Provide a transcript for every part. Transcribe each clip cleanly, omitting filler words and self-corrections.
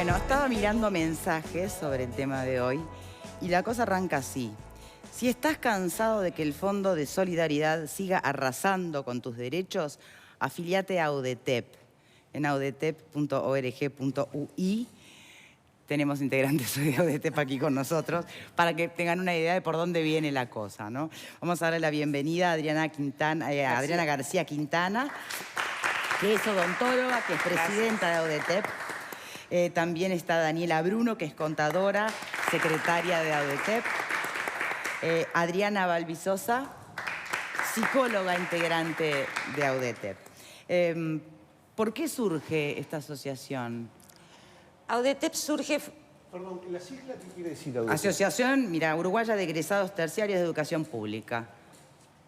Bueno, estaba mirando mensajes sobre el tema de hoy y la cosa arranca así. Si estás cansado de que el Fondo de Solidaridad siga arrasando con tus derechos, afíliate a AUDETEP en audetep.org.ui. Tenemos integrantes de AUDETEP aquí con nosotros para que tengan una idea de por dónde viene la cosa, ¿no? Vamos a darle la bienvenida a Adriana García Quintana, que es odontóloga, que es presidenta de AUDETEP. También está Daniela Bruno, que es contadora, secretaria de AUDETEP. Adriana Balbizosa, psicóloga integrante de AUDETEP. ¿Por qué surge esta asociación? AUDETEP surge... Perdón, ¿la sigla qué quiere decir AUDETEP? Asociación, mira, Uruguaya de Egresados Terciarios de Educación Pública.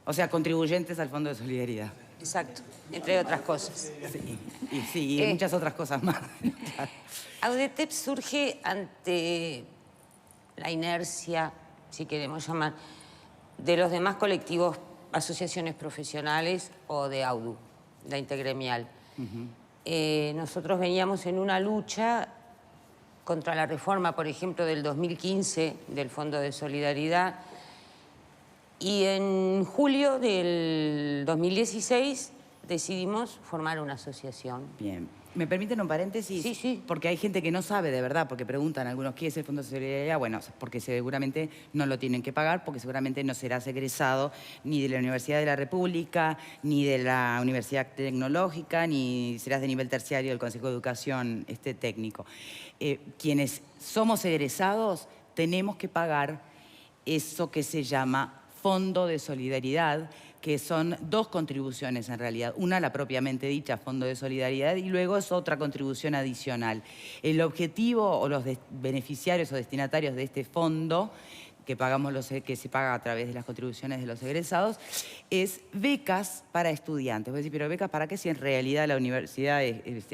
O sea, contribuyentes al Fondo de Solidaridad. Exacto, entre otras cosas. Sí, y muchas otras cosas más. AUDETEP surge ante la inercia, si queremos llamar, de los demás colectivos, asociaciones profesionales o de AUDU, la intergremial. Nosotros veníamos en una lucha contra la reforma, por ejemplo, del 2015 del Fondo de Solidaridad, y en julio del 2016 decidimos formar una asociación. Bien. ¿Me permiten un paréntesis? Sí, sí. Porque hay gente que no sabe de verdad, porque preguntan algunos qué es el Fondo de Solidaridad. Bueno, porque seguramente no lo tienen que pagar, porque seguramente no serás egresado ni de la Universidad de la República, ni de la Universidad Tecnológica, ni serás de nivel terciario del Consejo de Educación técnico. Quienes somos egresados tenemos que pagar eso que se llama Fondo de Solidaridad, que son dos contribuciones en realidad. Una, la propiamente dicha Fondo de Solidaridad, y luego es otra contribución adicional. El objetivo o los beneficiarios o destinatarios de este fondo, que que se paga a través de las contribuciones de los egresados, es becas para estudiantes. Voy a decir, ¿pero becas para qué si en realidad la universidad es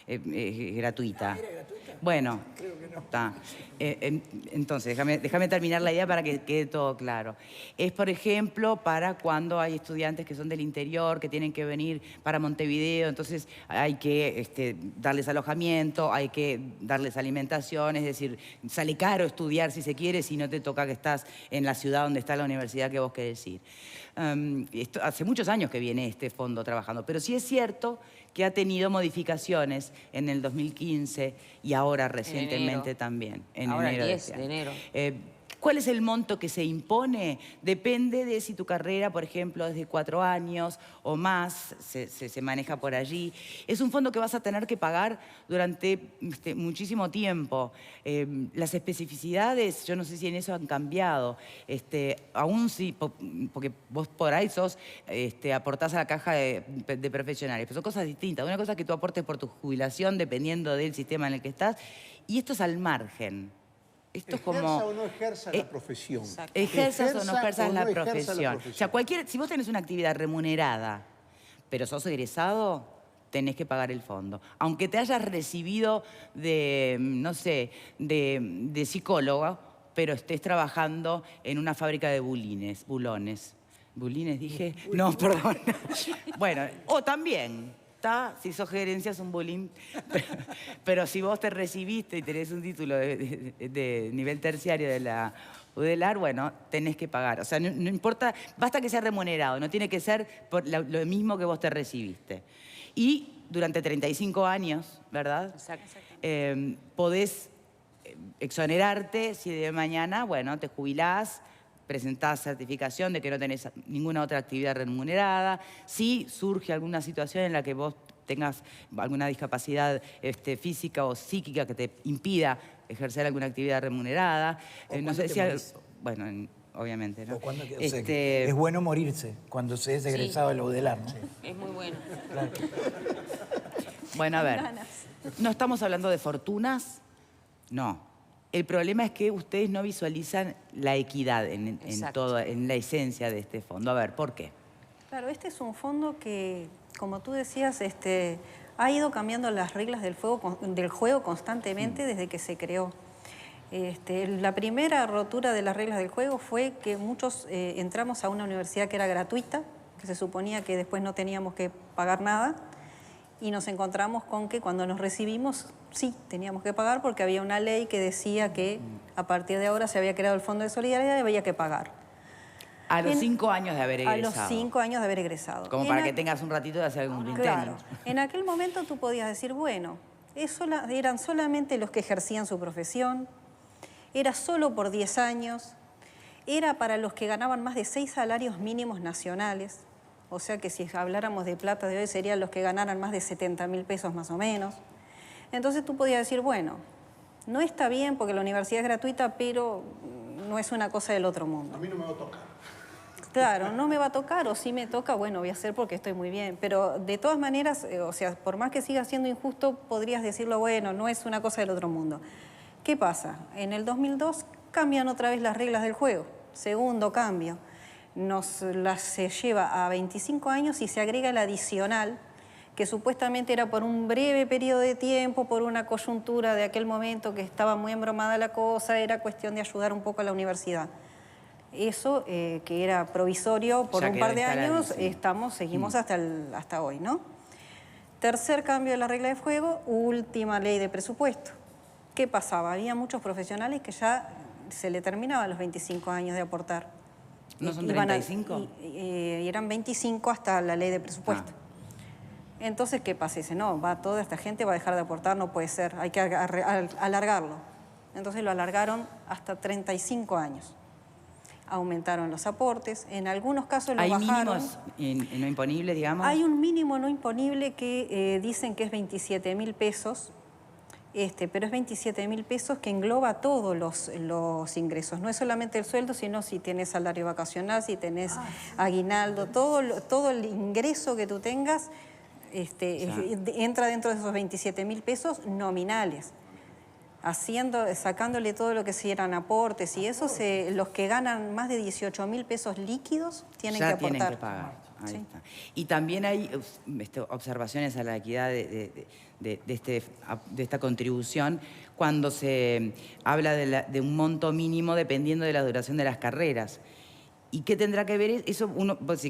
gratuita? ¿Era gratuita? Bueno, creo que no. Está. Entonces, déjame terminar la idea para que quede todo claro. Es, por ejemplo, para cuando hay estudiantes que son del interior, que tienen que venir para Montevideo, entonces hay que darles alojamiento, hay que darles alimentación, es decir, sale caro estudiar si se quiere, si no te toca que estás en la ciudad donde está la universidad que vos querés ir. Hace muchos años que viene este fondo trabajando, pero sí es cierto que ha tenido modificaciones en el 2015 y ahora recientemente también, en ahora enero. 10 de enero. ¿Cuál es el monto que se impone? Depende de si tu carrera, por ejemplo, es de 4 años o más, se maneja por allí. Es un fondo que vas a tener que pagar durante muchísimo tiempo. Las especificidades, yo no sé si en eso han cambiado. Aún sí, porque vos por ahí aportás a la caja de profesionales, pero son cosas distintas. Una cosa es que tú aportes por tu jubilación, dependiendo del sistema en el que estás, y esto es al margen. Esto es como... ¿Ejerza o no ejerza la profesión? Ejerzas o no ejerzas la profesión. O sea, si vos tenés una actividad remunerada, pero sos egresado, tenés que pagar el fondo. Aunque te hayas recibido de, no sé, de psicólogo, pero estés trabajando en una fábrica de bulones. ¿Bulines dije? No, perdón. Bueno, o también... Si sos gerencia es un bullying, pero si vos te recibiste y tenés un título de nivel terciario de la UDELAR, bueno, tenés que pagar. O sea, no importa, basta que sea remunerado, no tiene que ser por lo mismo que vos te recibiste. Y durante 35 años, ¿verdad? Exacto. Podés exonerarte si de mañana, bueno, te jubilás, presentás certificación de que no tenés ninguna otra actividad remunerada. Si surge alguna situación en la que vos tengas alguna discapacidad física o psíquica que te impida ejercer alguna actividad remunerada. No sé si... Bueno, obviamente, ¿no? Es bueno morirse cuando se es egresado de la UDELAR, ¿no? Sí, es muy bueno. Claro. Bueno, a ver, ¿no estamos hablando de fortunas? No. El problema es que ustedes no visualizan la equidad en la esencia de este fondo. A ver, ¿por qué? Claro, este es un fondo que, como tú decías, ha ido cambiando las reglas del juego constantemente desde que se creó. La primera rotura de las reglas del juego fue que muchos entramos a una universidad que era gratuita, que se suponía que después no teníamos que pagar nada, y nos encontramos con que cuando nos recibimos, sí, teníamos que pagar porque había una ley que decía que a partir de ahora se había creado el Fondo de Solidaridad y había que pagar. A los 5 años de haber A egresado. los 5 años de haber egresado. Como para que tengas un ratito de hacer algún intento. Claro. En aquel momento tú podías decir, bueno, eran solamente los que ejercían su profesión, era solo por 10 años, era para los que ganaban más de 6 salarios mínimos nacionales, o sea que si habláramos de plata de hoy serían los que ganaran más de 70.000 pesos más o menos. Entonces tú podías decir, bueno, no está bien porque la universidad es gratuita, pero no es una cosa del otro mundo. A mí no me va a tocar. Claro, no me va a tocar, o si me toca, bueno, voy a hacer porque estoy muy bien. Pero de todas maneras, o sea, por más que siga siendo injusto, podrías decirlo, bueno, no es una cosa del otro mundo. ¿Qué pasa? En el 2002 cambian otra vez las reglas del juego. Segundo cambio. Se lleva a 25 años y se agrega el adicional, que supuestamente era por un breve periodo de tiempo, por una coyuntura de aquel momento que estaba muy embromada la cosa, era cuestión de ayudar un poco a la universidad. Eso, que era provisorio por un par de años, seguimos hasta hoy, ¿no? Tercer cambio de la regla de juego, última ley de presupuesto. ¿Qué pasaba? Había muchos profesionales que ya se le terminaban los 25 años de aportar. ¿No son 35? Y eran 25 hasta la ley de presupuesto. Entonces, ¿qué pasa? Dice, no, toda esta gente va a dejar de aportar, no puede ser, hay que alargarlo. Entonces lo alargaron hasta 35 años. Aumentaron los aportes, en algunos casos lo bajaron. ¿Hay mínimos no imponibles, digamos? Hay un mínimo no imponible que dicen que es 27.000 pesos, pero es 27.000 pesos que engloba todos los ingresos. No es solamente el sueldo, sino si tenés salario vacacional, si tenés aguinaldo, todo el ingreso que tú tengas entra dentro de esos 27.000 pesos nominales. Sacándole todo lo que sí eran aportes y eso, los que ganan más de 18.000 pesos líquidos tienen que aportar. Tienen que pagar. Ahí está. Y también hay observaciones a la equidad de esta contribución cuando se habla de un monto mínimo dependiendo de la duración de las carreras. ¿Y qué tendrá que ver eso?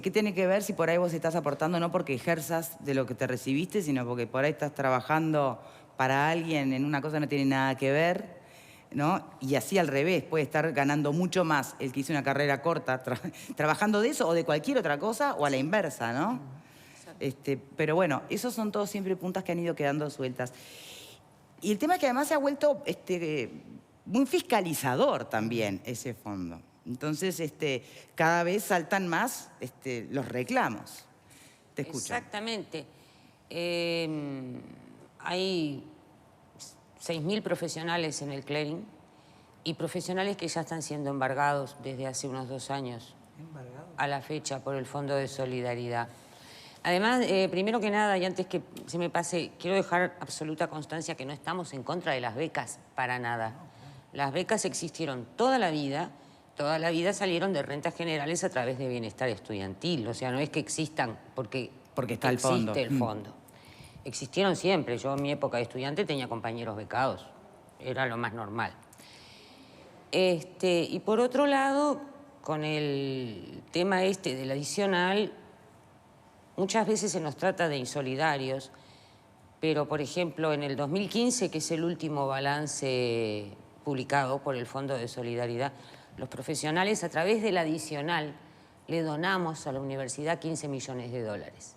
¿Qué tiene que ver si por ahí vos estás aportando no porque ejerzas de lo que te recibiste, sino porque por ahí estás trabajando para alguien en una cosa que no tiene nada que ver, ¿no? Y así al revés, puede estar ganando mucho más el que hizo una carrera corta trabajando de eso o de cualquier otra cosa o a la inversa, ¿no? Pero bueno, esos son todos siempre puntas que han ido quedando sueltas. Y el tema es que además se ha vuelto muy fiscalizador también ese fondo. Entonces, cada vez saltan más los reclamos. Te escucho. Exactamente. Hay 6.000 profesionales en el clearing y profesionales que ya están siendo embargados desde hace unos 2 años a la fecha por el Fondo de Solidaridad. Además, primero que nada, y antes que se me pase, quiero dejar absoluta constancia que no estamos en contra de las becas para nada. Las becas existieron toda la vida salieron de rentas generales a través de bienestar estudiantil. O sea, no es que existan porque está el fondo. Existe el fondo. Existieron siempre. Yo en mi época de estudiante tenía compañeros becados. Era lo más normal. Y por otro lado, con el tema del adicional, muchas veces se nos trata de insolidarios, pero por ejemplo en el 2015, que es el último balance publicado por el Fondo de Solidaridad, los profesionales a través del adicional le donamos a la universidad 15 millones de dólares.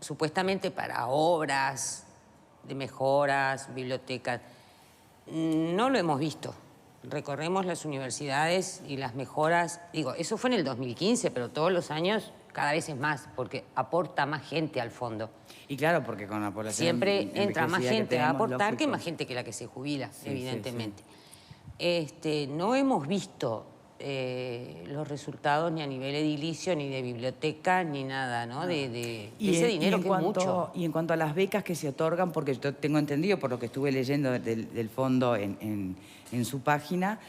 Supuestamente para obras de mejoras, bibliotecas. No lo hemos visto. Recorremos las universidades y las mejoras. Digo, eso fue en el 2015, pero todos los años cada vez es más, porque aporta más gente al fondo. Y claro, porque con la población siempre entra más gente a aportar lógico. Que más gente que la que se jubila, sí, evidentemente. Sí. No hemos visto los resultados ni a nivel edilicio, ni de biblioteca, ni nada, ¿no? De ese dinero que es mucho. Y en cuanto a las becas que se otorgan, porque yo tengo entendido, por lo que estuve leyendo del fondo en su página,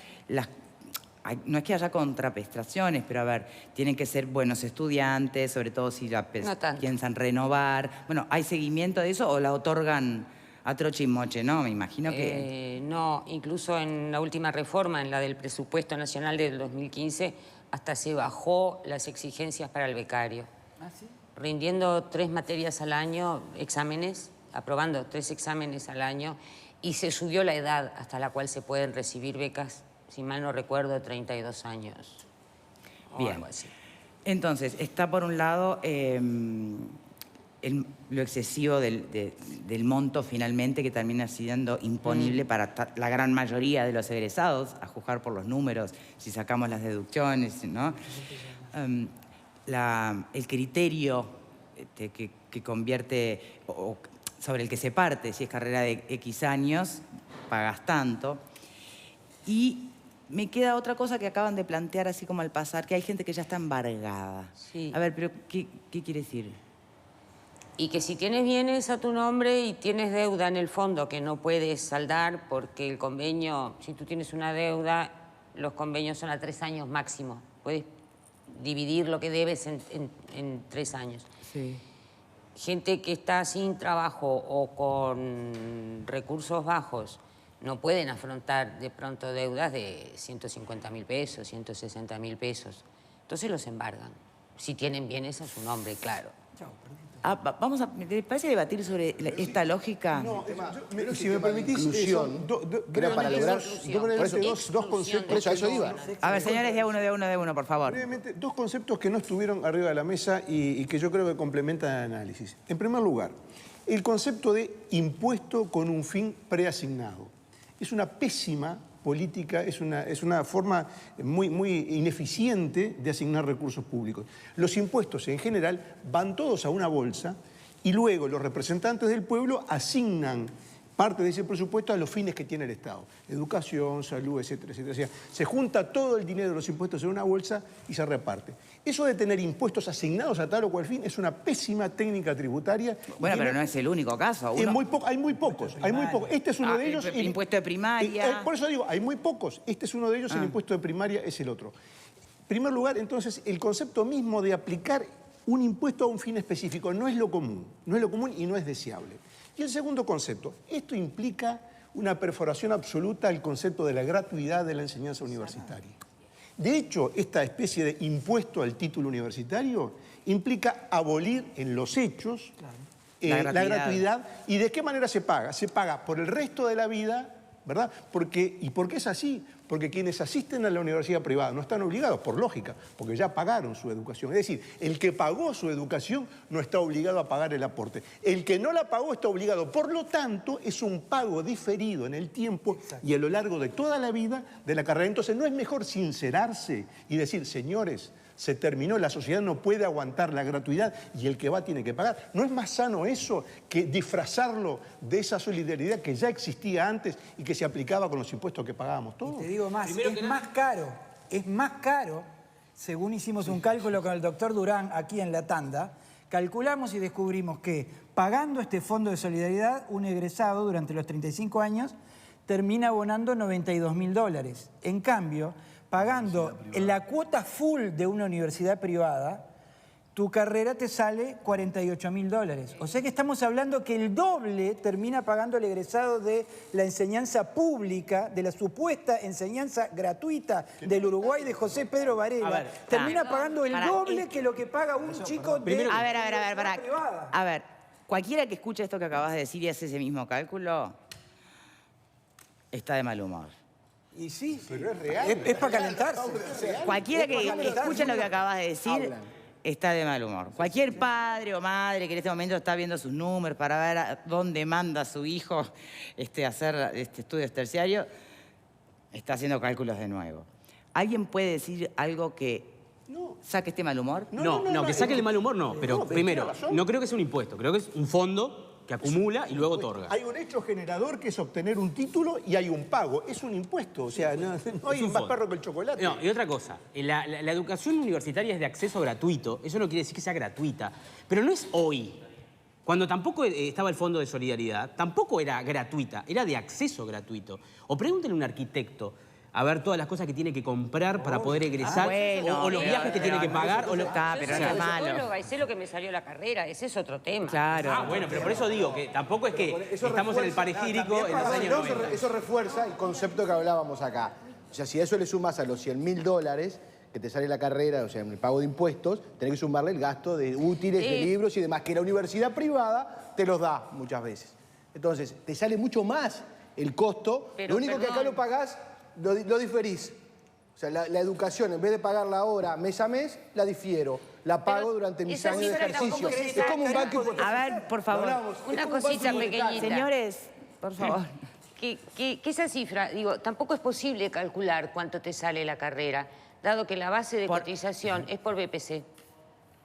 no es que haya contraprestaciones, pero a ver, tienen que ser buenos estudiantes, sobre todo si piensan renovar. Bueno, ¿hay seguimiento de eso o la otorgan a troche y moche? No, me imagino que... No, incluso en la última reforma, en la del presupuesto nacional del 2015, hasta se bajó las exigencias para el becario. ¿Ah, sí? rindiendo 3 materias al año, exámenes, aprobando 3 exámenes al año, y se subió la edad hasta la cual se pueden recibir becas, si mal no recuerdo, 32 años. Bien. Algo así. Entonces, está por un lado lo excesivo del monto finalmente que termina siendo imponible para la gran mayoría de los egresados, a juzgar por los números, si sacamos las deducciones, ¿no? El criterio que convierte, o sobre el que se parte, si es carrera de X años, pagas tanto. Y me queda otra cosa que acaban de plantear así como al pasar, que hay gente que ya está embargada. Sí. A ver, pero ¿qué quiere decir? Y que si tienes bienes a tu nombre y tienes deuda en el fondo que no puedes saldar porque el convenio, si tú tienes una deuda, los convenios son a 3 años máximo. Puedes dividir lo que debes en 3 años. Sí. Gente que está sin trabajo o con recursos bajos no pueden afrontar de pronto deudas de 150.000 pesos, 160.000 pesos. Entonces los embargan, si tienen bienes a su nombre, claro. Vamos a, ¿te parece debatir sobre esta lógica? No, si me permitís, inclusión, que era para lograr dos conceptos. Por eso iba. A ver, señores, de uno, por favor. Brevemente, dos conceptos que no estuvieron arriba de la mesa y que yo creo que complementan el análisis. En primer lugar, el concepto de impuesto con un fin preasignado. Es una pésima política, es una forma muy ineficiente de asignar recursos públicos. Los impuestos en general van todos a una bolsa y luego los representantes del pueblo asignan parte de ese presupuesto a los fines que tiene el Estado. Educación, salud, etcétera, etcétera. O sea, se junta todo el dinero de los impuestos en una bolsa y se reparte. Eso de tener impuestos asignados a tal o cual fin es una pésima técnica tributaria. Bueno, pero no es el único caso. Hay muy pocos. Este es uno de ellos. El impuesto de primaria. Por eso digo, hay muy pocos. Este es uno de ellos, el impuesto de primaria es el otro. En primer lugar, entonces, el concepto mismo de aplicar un impuesto a un fin específico no es lo común. No es lo común y no es deseable. Y el segundo concepto, esto implica una perforación absoluta al concepto de la gratuidad de la enseñanza universitaria. De hecho, esta especie de impuesto al título universitario implica abolir en los hechos la gratuidad. ¿Y de qué manera se paga? Se paga por el resto de la vida, ¿verdad? ¿Y por qué es así? Porque quienes asisten a la universidad privada no están obligados, por lógica, porque ya pagaron su educación. Es decir, el que pagó su educación no está obligado a pagar el aporte. El que no la pagó está obligado. Por lo tanto, es un pago diferido en el tiempo y a lo largo de toda la vida de la carrera. Entonces, ¿no es mejor sincerarse y decir, señores, se terminó, la sociedad no puede aguantar la gratuidad y el que va tiene que pagar? ¿No es más sano eso que disfrazarlo de esa solidaridad que ya existía antes y que se aplicaba con los impuestos que pagábamos todos? Y te digo más, es más caro, según hicimos un cálculo con el doctor Durán aquí en la tanda, calculamos y descubrimos que pagando este fondo de solidaridad, un egresado durante los 35 años termina abonando $92.000. En cambio, pagando la cuota full de una universidad privada, tu carrera te sale $48.000. O sea que estamos hablando que el doble termina pagando el egresado de la enseñanza pública, de la supuesta enseñanza gratuita del Uruguay de José Pedro Varela. Termina pagando el doble que lo que paga un chico de A ver, privada. a ver, cualquiera que escuche esto que acabas de decir y hace ese mismo cálculo, está de mal humor. Y sí, Pero es real. es para calentarse. Cualquiera que escuche lo que acabas de decir está de mal humor. Cualquier padre o madre que en este momento está viendo sus números para ver a dónde manda a su hijo a hacer estudios terciarios, está haciendo cálculos de nuevo. ¿Alguien puede decir algo que saque este mal humor? No, que saque el mal humor no. Pero primero, no creo que sea un impuesto, creo que es un fondo que acumula y luego otorga. Hay un hecho generador que es obtener un título y hay un pago. Es un impuesto, o sea, no hay más perro que el chocolate. No, y otra cosa, la educación universitaria es de acceso gratuito, eso no quiere decir que sea gratuita, pero no es hoy. Cuando tampoco estaba el Fondo de Solidaridad, tampoco era gratuita, era de acceso gratuito. O pregúntenle a un arquitecto a ver todas las cosas que tiene que comprar para poder egresar, o los viajes que tiene que pagar. Pero no es malo. Psicóloga, y sé lo que me salió la carrera, ese es otro tema. Claro. Bueno, pero por eso digo que tampoco es que estamos en el panegírico en los años 90. Eso refuerza el concepto que hablábamos acá. O sea, si a eso le sumas a los $100.000 que te sale la carrera, o sea, en el pago de impuestos, tenés que sumarle el gasto de útiles, de libros y demás, que la universidad privada te los da muchas veces. Entonces, te sale mucho más el costo. Pero, lo único que acá perdón. lo pagás, lo diferís. O sea, la educación, en vez de pagarla ahora mes a mes, la difiero. La pago durante mis esa años de cifra ejercicio. tampoco se Es sabe. como un banco hipotecario. A ver, por favor. Lo hablamos. Una Es como un banco cosita hipotecario. pequeñita. Señores, por favor. Que esa cifra, digo, tampoco es posible calcular cuánto te sale la carrera, dado que la base de cotización es por BPC,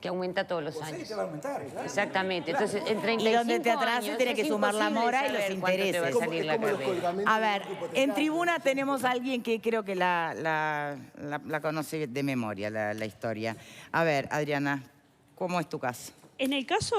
que aumenta todos los Sí, años. te va a aumentar, claro. Exactamente. Entonces, en 35 Y donde te atrases años tenés que es sumar la imposible mora y los saber cuánto te va a intereses. salir la Es como los carrera. colgamentos A del ver, banco hipotecario. en tribuna tenemos a alguien que creo que la conoce de memoria, la historia. A ver, Adriana, ¿cómo es tu caso? En el caso,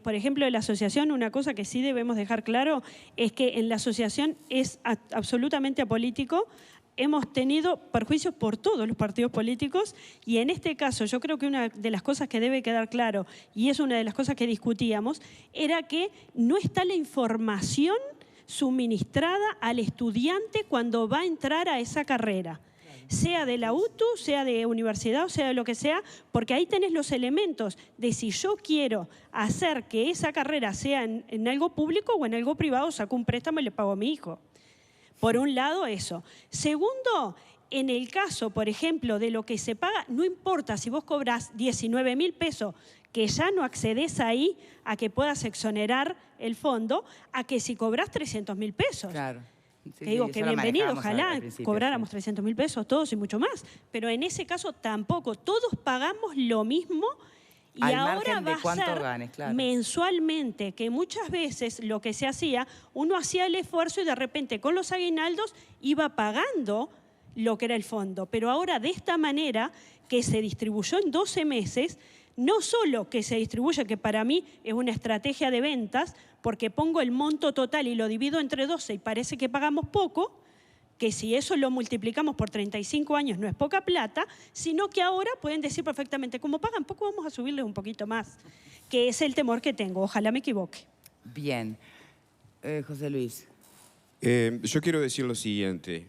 por ejemplo, de la asociación, una cosa que sí debemos dejar claro es que en la asociación es absolutamente apolítico. Hemos tenido perjuicios por todos los partidos políticos y en este caso yo creo que una de las cosas que debe quedar claro, y es una de las cosas que discutíamos, era que no está la información suministrada al estudiante cuando va a entrar a esa carrera. Sea de la UTU, sea de universidad o sea de lo que sea, porque ahí tenés los elementos de si yo quiero hacer que esa carrera sea en algo público o en algo privado, saco un préstamo y le pago a mi hijo. Por un lado, eso. Segundo, en el caso, por ejemplo, de lo que se paga, no importa si vos cobras 19.000 pesos, que ya no accedes ahí a que puedas exonerar el fondo, a que si cobras 300.000 pesos. Claro. Sí, Te digo sí, que eso lo bienvenido, manejábamos ojalá al principio, cobráramos sí. 300.000 pesos todos y mucho más. Pero en ese caso tampoco, todos pagamos lo mismo y Al ahora margen de va a cuánto ser ganes, claro. mensualmente, que muchas veces lo que se hacía, uno hacía el esfuerzo y de repente con los aguinaldos iba pagando lo que era el fondo. Pero ahora de esta manera, que se distribuyó en 12 meses, no solo que se distribuye, que para mí es una estrategia de ventas, porque pongo el monto total y lo divido entre 12 y parece que pagamos poco, que si eso lo multiplicamos por 35 años no es poca plata, sino que ahora pueden decir perfectamente, como pagan poco, vamos a subirles un poquito más, que es el temor que tengo. Ojalá me equivoque. Bien. José Luis. Yo quiero decir lo siguiente.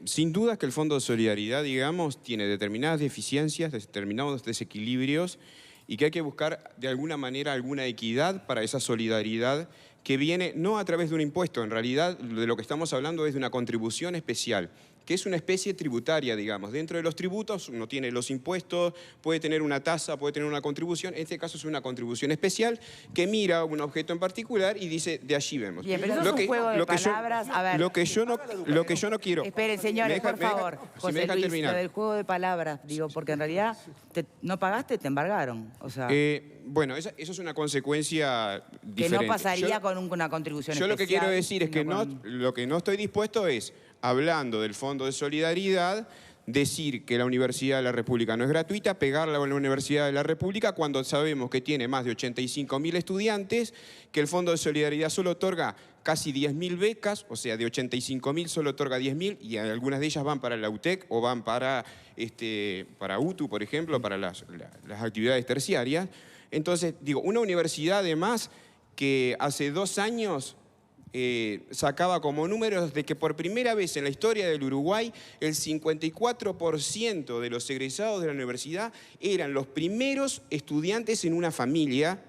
Sin duda que el Fondo de Solidaridad, digamos, tiene determinadas deficiencias, determinados desequilibrios y que hay que buscar de alguna manera alguna equidad para esa solidaridad que viene no a través de un impuesto, en realidad de lo que estamos hablando es de una contribución especial, que es una especie tributaria, digamos. Dentro de los tributos uno tiene los impuestos, puede tener una tasa, puede tener una contribución. En este caso es una contribución especial que mira un objeto en particular y dice, de allí vemos. Bien, pero eso es un juego de palabras. A ver. Lo que yo no quiero... Esperen, señores, por favor. Si me José dejan Luis, terminar. lo del juego de palabras, digo, porque en realidad no pagaste, te embargaron. O sea, Bueno, eso es una consecuencia que diferente. no pasaría Yo- con una contribución Yo lo que quiero especial, decir es que sino no, con- lo que no estoy dispuesto es, hablando del Fondo de Solidaridad, decir que la Universidad de la República no es gratuita, pegarla a la Universidad de la República cuando sabemos que tiene más de 85.000 estudiantes, que el Fondo de Solidaridad solo otorga casi 10.000 becas, o sea, de 85.000 solo otorga 10.000 y algunas de ellas van para la UTEC o van para UTU, por ejemplo, para las actividades terciarias. Entonces, digo, una universidad además que hace 2 años sacaba como números de que por primera vez en la historia del Uruguay el 54% de los egresados de la universidad eran los primeros estudiantes en una familia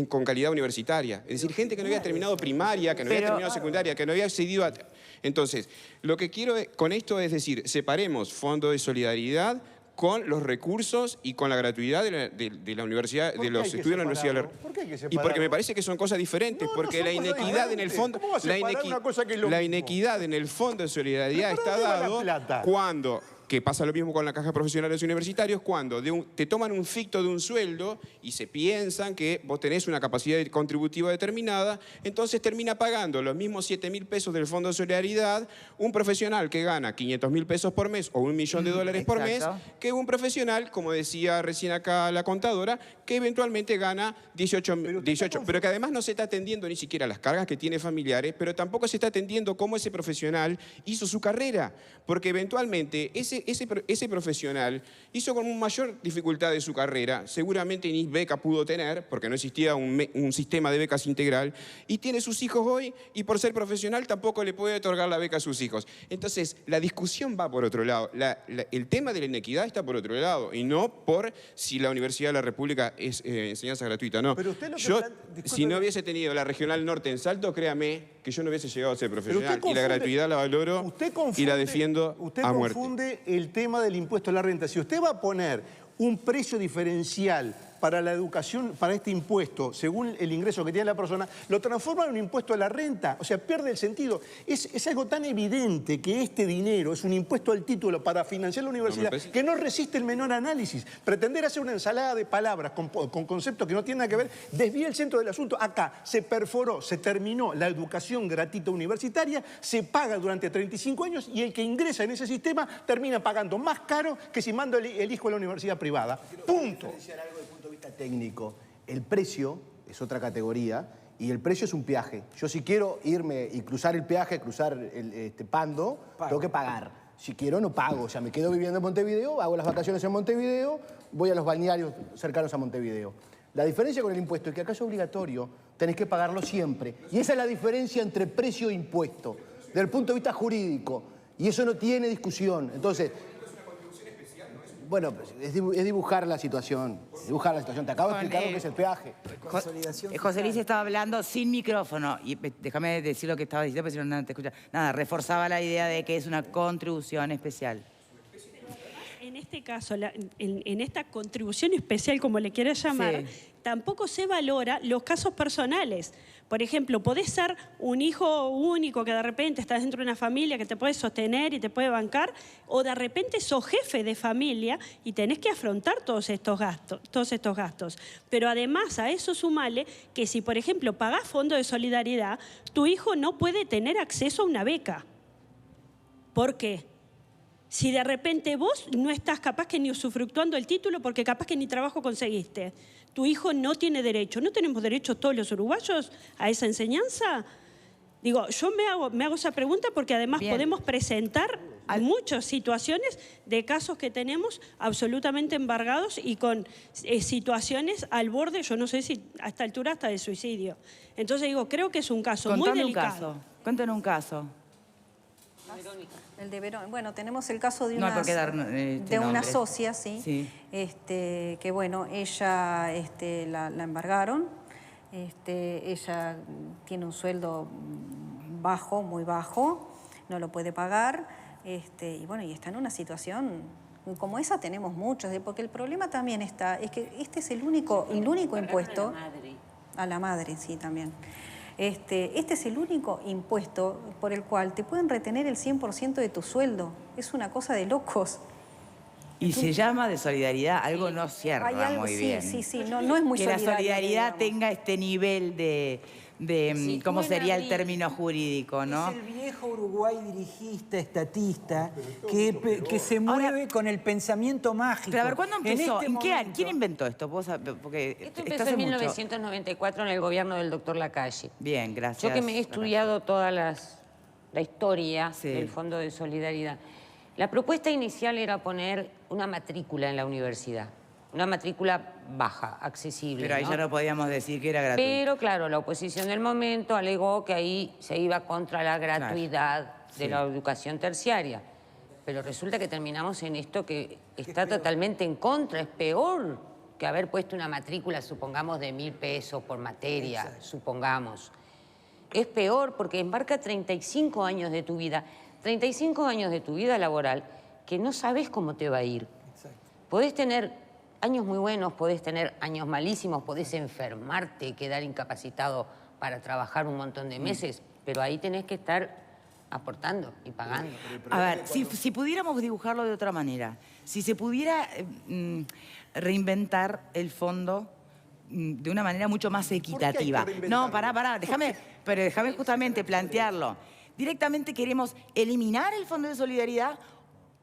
con calidad universitaria. Es decir, gente que no había terminado primaria, que no había terminado secundaria, que no había accedido a... Entonces, lo que quiero con esto es decir, separemos Fondo de Solidaridad con los recursos y con la gratuidad de la universidad, ¿Por de qué los hay que estudios de la Universidad de la separarlo? ¿Por qué hay que Y porque separarlo? me parece que son cosas diferentes, No, porque no la son cosas inequidad en el diferentes. fondo, ¿Cómo vas a separar una cosa que es lo la mismo? inequidad en el Fondo de Solidaridad ¿Pero está dónde va la dado plata? cuando, que pasa lo mismo con la caja de profesionales universitarios, cuando te toman un ficto de un sueldo y se piensan que vos tenés una capacidad contributiva determinada, entonces termina pagando los mismos 7.000 pesos del Fondo de Solidaridad un profesional que gana 500.000 pesos por mes o $1.000.000 por mes, exacto. que un profesional, como decía recién acá la contadora, que eventualmente gana 18, pero que además no se está atendiendo ni siquiera las cargas que tiene familiares, pero tampoco se está atendiendo cómo ese profesional hizo su carrera, porque eventualmente ese ese profesional hizo con mayor dificultad de su carrera, seguramente ni beca pudo tener, porque no existía un sistema de becas integral, y tiene sus hijos hoy, y por ser profesional tampoco le puede otorgar la beca a sus hijos. Entonces, la discusión va por otro lado. El tema de la inequidad está por otro lado, y no por si la Universidad de la República es enseñanza gratuita, no. Pero usted lo que Yo, disculpe, si no hubiese tenido la Regional Norte en Salto, créame que yo no hubiese llegado a ser profesional. Pero Y la gratuidad la valoro y la defiendo a muerte. Usted confunde el tema del impuesto a la renta. Si usted va a poner un precio diferencial para la educación, para este impuesto, según el ingreso que tiene la persona, lo transforma en un impuesto a la renta. O sea, pierde el sentido. Es algo tan evidente que este dinero es un impuesto al título para financiar la universidad que no resiste el menor análisis. Pretender hacer una ensalada de palabras con conceptos que no tienen nada que ver, desvía el centro del asunto. Acá se perforó, se terminó la educación gratuita universitaria, se paga durante 35 años y el que ingresa en ese sistema termina pagando más caro que si manda el hijo a la universidad privada. Punto. Técnico. El precio es otra categoría y el precio es un peaje. Yo si quiero irme y cruzar el peaje, cruzar Pando, tengo que pagar. Si quiero no pago, o sea, me quedo viviendo en Montevideo, hago las vacaciones en Montevideo, voy a los balnearios cercanos a Montevideo. La diferencia con el impuesto es que acá es obligatorio, tenés que pagarlo siempre. Y esa es la diferencia entre precio e impuesto, desde el punto de vista jurídico. Y eso no tiene discusión. Entonces, bueno, es dibujar la situación. Dibujar la situación. Te acabo de explicar lo que es el peaje. José Luis estaba hablando sin micrófono. Y déjame decir lo que estaba diciendo, porque si no, no te escucha. Nada, reforzaba la idea de que es una contribución especial. En este caso, en esta contribución especial, como le quieras llamar, tampoco se valora los casos personales. Por ejemplo, podés ser un hijo único que de repente estás dentro de una familia que te puede sostener y te puede bancar, o de repente sos jefe de familia y tenés que afrontar todos estos gastos. Pero además a eso sumale que si, por ejemplo, pagás fondo de solidaridad, tu hijo no puede tener acceso a una beca. ¿Por qué? Si de repente vos no estás capaz que ni usufructuando el título porque capaz que ni trabajo conseguiste, tu hijo no tiene derecho. ¿No tenemos derecho todos los uruguayos a esa enseñanza? Digo, yo me hago esa pregunta porque además podemos presentar muchas situaciones de casos que tenemos absolutamente embargados y con situaciones al borde, yo no sé si a esta altura hasta de suicidio. Entonces digo, creo que es un caso muy delicado. Cuéntanos un caso. El de Verón. Bueno, tenemos el caso de No hay por qué dar una socia, sí. Que bueno, ella la embargaron. Ella tiene un sueldo bajo, muy bajo, no lo puede pagar. Y bueno, y está en una situación como esa. Tenemos muchos, porque el problema también es que este es el único impuesto. A la madre, sí, también. Este es el único impuesto por el cual te pueden retener el 100% de tu sueldo. Es una cosa de locos. Y se llama de solidaridad, algo no cierra muy bien. Sí, no es muy que solidario. Que la solidaridad tenga este nivel de ¿cómo sería el término jurídico, no? Es el viejo Uruguay dirigista, estatista, que se mueve con el pensamiento mágico. Pero a ver, ¿cuándo empezó? En qué año? ¿Quién inventó esto? Porque esto empezó en 1994 en el gobierno del doctor Lacalle. Bien, gracias. Yo que me he estudiado toda la historia del Fondo de Solidaridad. La propuesta inicial era poner una matrícula en la universidad. Una matrícula baja, accesible. Pero ahí ya no podíamos decir que era gratuito. Pero claro, la oposición del momento alegó que ahí se iba contra la gratuidad de la educación terciaria. Pero resulta que terminamos en esto que está totalmente en contra. Es peor que haber puesto una matrícula, supongamos, de 1.000 pesos por materia, supongamos. Es peor porque embarca 35 años de tu vida. 35 años de tu vida laboral que no sabes cómo te va a ir. Podés tener años muy buenos, podés tener años malísimos, podés enfermarte, quedar incapacitado para trabajar un montón de meses, pero ahí tenés que estar aportando y pagando. A ver, si pudiéramos dibujarlo de otra manera, si se pudiera reinventar el fondo de una manera mucho más equitativa. No, pará, déjame justamente plantearlo. Directamente queremos eliminar el Fondo de Solidaridad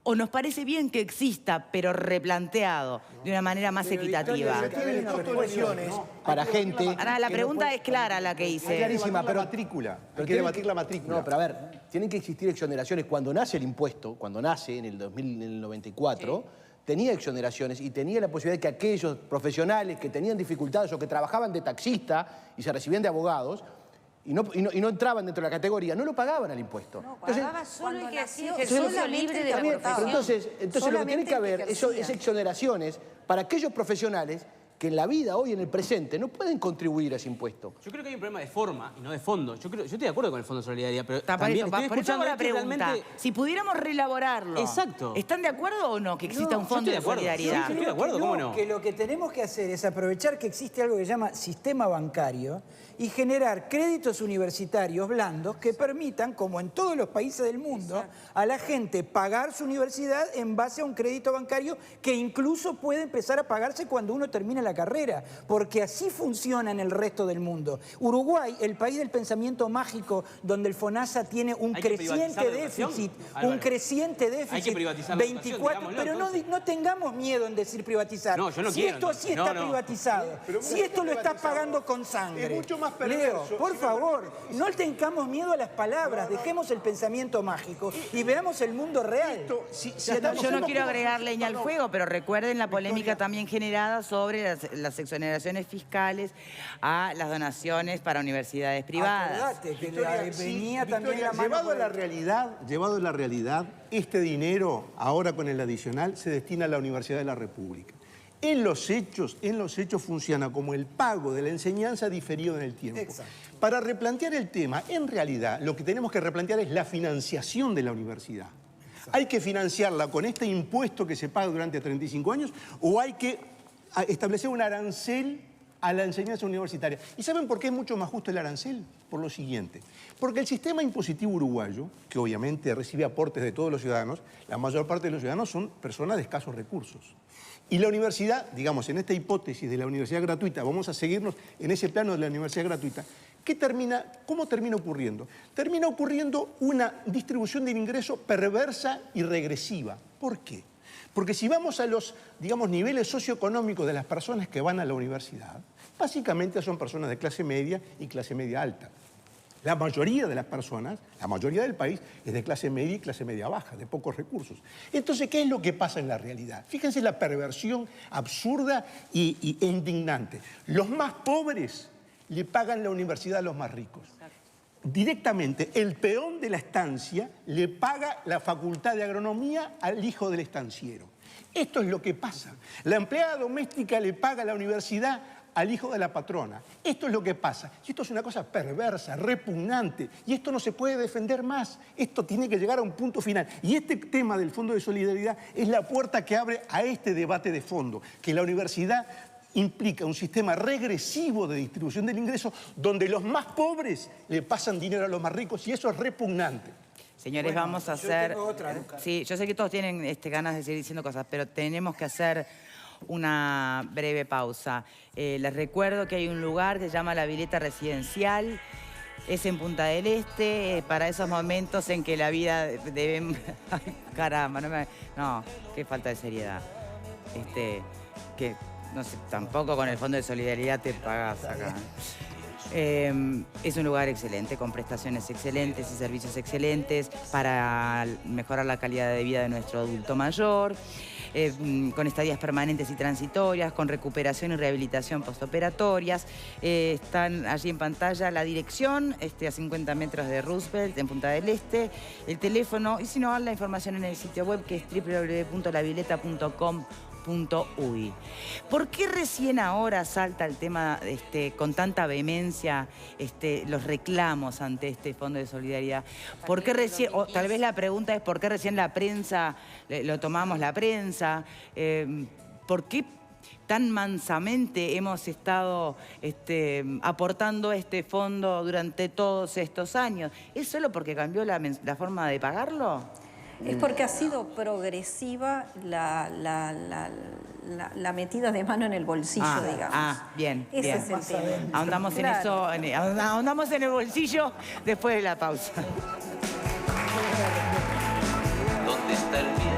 ¿O nos parece bien que exista, pero replanteado de una manera más equitativa? Pero tienen cuestiones para gente... Ahora, la pregunta es clara la que hice. Clarísima, pero... Hay que debatir la matrícula. No, pero a ver, tienen que existir exoneraciones. Cuando nace el impuesto, cuando nace en el 94, tenía exoneraciones y tenía la posibilidad de que aquellos profesionales que tenían dificultades o que trabajaban de taxista y se recibían de abogados y no entraban dentro de la categoría, no lo pagaban al impuesto. No, pagaba solo el que hacía Entonces, ejercicio libre de aportación. pero entonces lo que tiene que haber es exoneraciones para aquellos profesionales que en la vida, hoy en el presente, no pueden contribuir a ese impuesto. Yo creo que hay un problema de forma y no de fondo. Yo estoy de acuerdo con el Fondo de Solidaridad, pero Está también estoy por eso hago escuchando la esto y pregunta. realmente... Si pudiéramos reelaborarlo, Exacto. ¿están de acuerdo o no que exista un yo fondo estoy de de acuerdo. solidaridad? Sí, estoy de acuerdo, ¿cómo no? Que lo que tenemos que hacer es aprovechar que existe algo que se llama sistema bancario y generar créditos universitarios blandos que permitan, como en todos los países del mundo, a la gente pagar su universidad en base a un crédito bancario que incluso puede empezar a pagarse cuando uno termina la carrera, porque así funciona en el resto del mundo. Uruguay, el país del pensamiento mágico, donde el FONASA tiene un creciente déficit, Hay que privatizar la educación, 24, pero no tengamos miedo en decir privatizar. No, yo no si quiero. esto así está privatizado, si esto lo estás pagando con sangre. Es mucho más Leo, perverso. por favor, no tengamos miedo a las palabras, dejemos el pensamiento mágico y veamos el mundo real. Yo no quiero agregar leña al fuego, pero recuerden la polémica también generada sobre las exoneraciones fiscales a las donaciones para universidades privadas. Acordate que venía también la mano llevado por a la el- realidad, este dinero, ahora con el adicional, se destina a la Universidad de la República. En los hechos funciona como el pago de la enseñanza diferido en el tiempo. Exacto. Para replantear el tema, en realidad, lo que tenemos que replantear es la financiación de la universidad. ¿Hay que financiarla con este impuesto que se paga durante 35 años o hay que establecer un arancel a la enseñanza universitaria? ¿Y saben por qué es mucho más justo el arancel? Por lo siguiente. Porque el sistema impositivo uruguayo, que obviamente recibe aportes de todos los ciudadanos, la mayor parte de los ciudadanos son personas de escasos recursos. Y la universidad, digamos, en esta hipótesis de la universidad gratuita, vamos a seguirnos en ese plano de la universidad gratuita, ¿cómo termina ocurriendo? Termina ocurriendo una distribución del ingreso perversa y regresiva. ¿Por qué? Porque si vamos a los, digamos, niveles socioeconómicos de las personas que van a la universidad, básicamente son personas de clase media y clase media alta. La mayoría de las personas, la mayoría del país, es de clase media y clase media baja, de pocos recursos. Entonces, ¿qué es lo que pasa en la realidad? Fíjense la perversión absurda e indignante. Los más pobres le pagan la universidad a los más ricos. Directamente, el peón de la estancia le paga la facultad de agronomía al hijo del estanciero. Esto es lo que pasa. La empleada doméstica le paga a la universidad al hijo de la patrona. Esto es lo que pasa. Y esto es una cosa perversa, repugnante. Y esto no se puede defender más. Esto tiene que llegar a un punto final. Y este tema del Fondo de Solidaridad es la puerta que abre a este debate de fondo, que la universidad implica un sistema regresivo de distribución del ingreso donde los más pobres le pasan dinero a los más ricos y eso es repugnante. Señores, Bueno, vamos a yo hacer... tengo otra. Sí, yo sé que todos tienen ganas de seguir diciendo cosas, pero tenemos que hacer una breve pausa. Les recuerdo que hay un lugar que se llama La Vileta Residencial. Es en Punta del Este, para esos momentos en que la vida debe... Ay, caramba, no, qué falta de seriedad. Que no sé, tampoco con el Fondo de Solidaridad te pagas acá. Es un lugar excelente, con prestaciones excelentes y servicios excelentes para mejorar la calidad de vida de nuestro adulto mayor, con estadías permanentes y transitorias, con recuperación y rehabilitación postoperatorias. Están allí en pantalla la dirección, a 50 metros de Roosevelt, en Punta del Este, el teléfono, y si no, la información en el sitio web que es www.lavileta.com.uy. ¿Por qué recién ahora salta el tema con tanta vehemencia los reclamos ante este Fondo de Solidaridad? ¿Por qué recién, o tal vez la pregunta es por qué recién la prensa, lo tomamos la prensa? ¿Por qué tan mansamente hemos estado aportando este fondo durante todos estos años? ¿Es solo porque cambió la forma de pagarlo? Es porque ha sido progresiva la metida de mano en el bolsillo, digamos. Bien, Ese bien. es el tema. Ahondamos en eso, ahondamos en el bolsillo después de la pausa. ¿Dónde está el miedo?